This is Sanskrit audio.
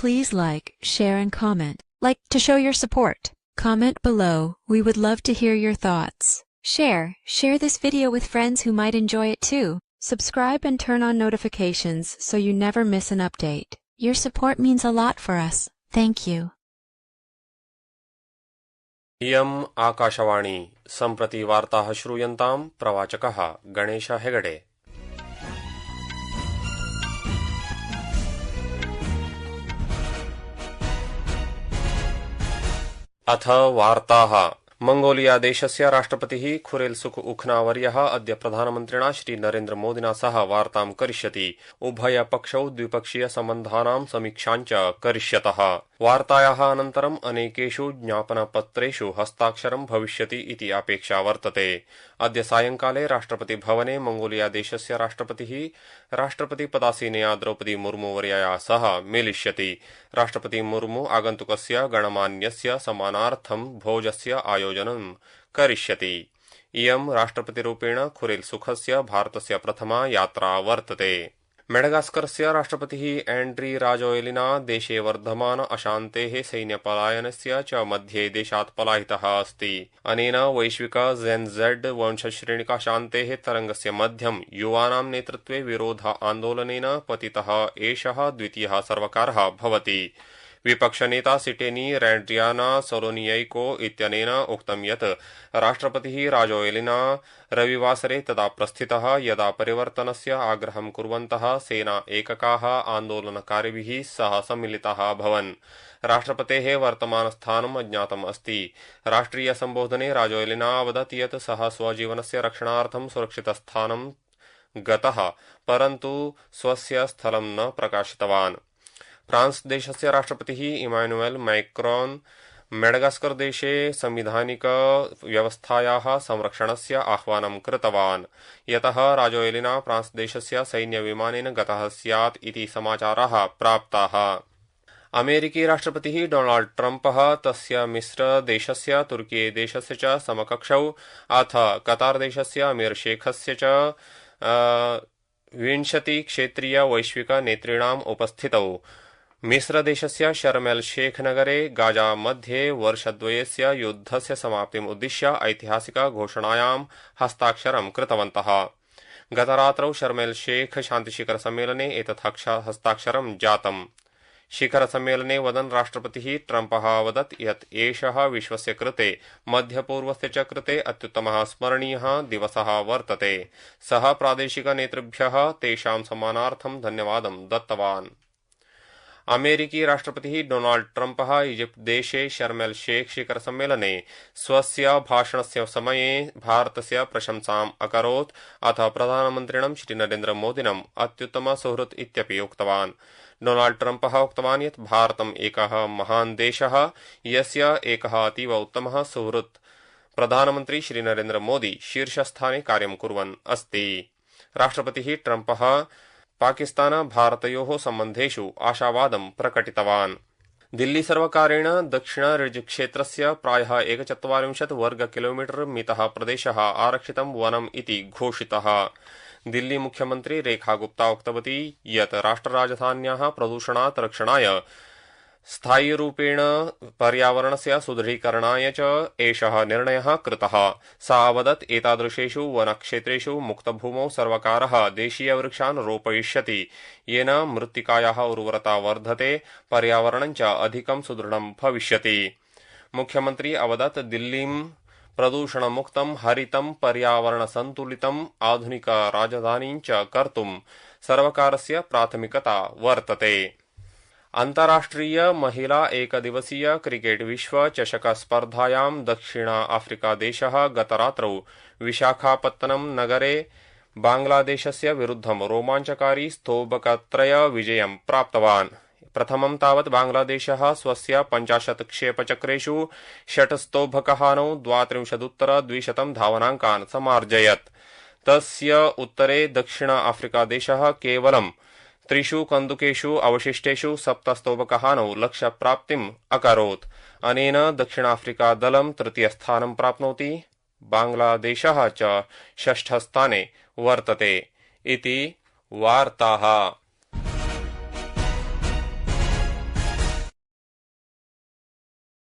Please like, share, and comment. Like to show your support. Comment below. We would love to hear your thoughts. Share this video with friends who might enjoy it too. Subscribe and turn on notifications so you never miss an update. Your support means a lot for us. Thank you. इयम् आकाशवाणी सम्प्रति वार्ताः श्रूयन्ताम् प्रवाचकः गणेश हेगडे। अथ वार्ताः। मंगोलिया देशस्य राष्ट्रपतिः खुरेलसुख उखनावर्यः अद्य प्रधानमन्त्रिणा श्री नरेन्द्र मोदिना सह वार्तां करिष्यति। उभयपक्षौ द्विपक्षीय सम्बन्धानां समीक्षां च करिष्यतः। वार्तायाः अनन्तरम् अनेकेषु ज्ञापनपत्रेषु हस्ताक्षरं भविष्यति इति अपेक्षा वर्तते। अद्य सायंकाले राष्ट्रपति भवने मंगोलिया देशस्य राष्ट्रपतिः राष्ट्रपतिपदासीनया द्रौपदी मुर्मुवर्यया सह मेलिष्यति। राष्ट्रपति मुर्मु आगन्तुकस्य गणमान्यस्य सम्मानार्थं भोजस्य आयोजनं करिष्यति। इयं राष्ट्रपतिरूपेण खुरेलसुखस्य भारतस्य प्रथमा यात्रा वर्तते। मेडगास्करस्य राष्ट्रपतिः एंड्री राजोएलिना देशे वर्धमान अशान्तेः सैन्यपलायनस्य च मध्ये देशात् पलायितः अस्ति। अनेन वैश्विक जेन-ज़ेड वंशश्रेणिका शान्तेः तरंगस्य मध्यं युवानां नेतृत्वे विरोध आन्दोलनेन पतितः एषः द्वितीयः सर्वकारः भवति। विपक्षनेता सिटेनी रैड्रियाना सोलोनियैको इत्यनेन उक्तं यत् राष्ट्रपतिः राजोएलिना रविवासरे तदा प्रस्थितः यदा परिवर्तनस्य आग्रहं कुर्वन्तः सेना एककाः आन्दोलनकारिभिः सह सम्मिलिताः अभवन्। राष्ट्रपतेः वर्तमानस्थानम् अज्ञातम् अस्ति। राष्ट्रिय सम्बोधने राजोएलिना अवदत् यत् सः स्वजीवनस्य रक्षणार्थं सुरक्षितस्थानं गतः, परन्तु स्वस्य स्थलं न प्रकाशितवान्। फ्रांस देशस्य राष्ट्रपतिः इमानुएल मैक्रोन मेडगास्कर देशे संविधानिक व्यवस्थायाः संरक्षणस्य आह्वानं कृतवान्, यतः राजोएलिना फ्रांस देशस्य सैन्यविमानेन गतः स्यात् इति समाचाराः प्राप्ताः। अमेरिकी राष्ट्रपतिः डोनाल्ड ट्रम्पः तस्य मिस्र देशस्य तुर्की देशस्य च समकक्षौ अथ कतार देशस्य अमीर शेखस्य च 20 क्षेत्रीय वैश्विक नेतॄणाम् उपस्थितौ मिस्र देशस्य शर्म एल शेख नगरे गाजा मध्ये वर्षद्वयस्य युद्धस्य समाप्तिम् उद्दिश्य ऐतिहासिक घोषणायां हस्ताक्षरं कृतवन्तः। गतरात्रौ शर्म एल शेख शान्तिशिखर सम्मेलने एतत् हस्ताक्षरं जातम्। शिखर सम्मेलने वदन् राष्ट्रपतिः ट्रम्पः अवदत् यत् एषः विश्वस्य कृते मध्यपूर्वस्य च कृते अत्युत्तमः स्मरणीयः दिवसः वर्तते। सः प्रादेशिक नेतृभ्यः तेषां सम्मानार्थं धन्यवादं दत्तवान्। अमेरिकी राष्ट्रपतिः डोनाल्ड ट्रम्पः इजिप्ट देशे शर्म एल शेख शिखर सम्मेलने स्वस्य भाषणस्य समये भारतस्य प्रशंसाम् अकरोत् अथ प्रधानमन्त्रिणं श्री नरेन्द्र मोदिनम् अत्युत्तम सुहृत् इत्यपि उक्तवान्। डोनाल्ड ट्रम्पः उक्तवान् यत् भारतम् एकः महान् देशः यस्य एकः अतीव उत्तमः सुहृत् प्रधानमन्त्री श्री नरेन्द्र मोदी शीर्षस्थाने कार्यं कुर्वन् अस्ति। राष्ट्रपतिः ट्रम्पः पाकिस्तान भारतयोः सम्बन्धेषु आशावादं प्रकटितवान्। दिल्ली सर्वकारेण दक्षिण रिज क्षेत्रस्य प्रायः 41 वर्ग किलोमीटर मितः प्रदेशः आरक्षितं वनम् इति घोषितः। दिल्ली मुख्यमन्त्री रेखा गुप्ता उक्तवती यत् राष्ट्रराजधान्याः प्रदूषणात् रक्षणाय स्थायीरूपेण पर्यावरणस्य सुदृढीकरणाय च एषः निर्णयः कृतः। सा अवदत् एतादृशेषु वनक्षेत्रेषु मुक्तभूमौ सर्वकारः देशीयवृक्षान् रोपयिष्यति, येन मृत्तिकायाः उर्वरता वर्धते, पर्यावरणं च अधिकं सुदृढं भविष्यति। मुख्यमन्त्री अवदत् दिल्लीं प्रदूषणमुक्तं हरितं पर्यावरणसन्तुलितम् आधुनिक राजधानीं च कर्तुं सर्वकारस्य प्राथमिकता वर्तते। अन्ताराष्ट्रिय महिला एकदिवसीय क्रिकेट विश्व चषक स्पर्धायां दक्षिण आफ्रिका देशः गतरात्रौ विशाखापत्तनम नगरे बांग्लादेशस्य विरुद्धं रोमाञ्चकारी स्तोभकत्रय विजयं प्राप्तवान्। प्रथमं तावत् बांग्लादेशः स्वस्य 50 क्षेपचक्रेषु 6 स्तोभकहानौ 32-200 धावनाङ्कान् समार्जयत्। तस्य उत्तरे दक्षिण आफ्रिका देशः केवलं 3 कन्दुकेषु अवशिष्टेषु 7 स्तोभकहानौ लक्ष्यप्राप्तिम् अकरोत्। अनेन दक्षिणाफ्रिका दलं तृतीयस्थानं प्राप्नोति, बांग्लादेशः च 6 स्थाने वर्तते इति वार्ताः।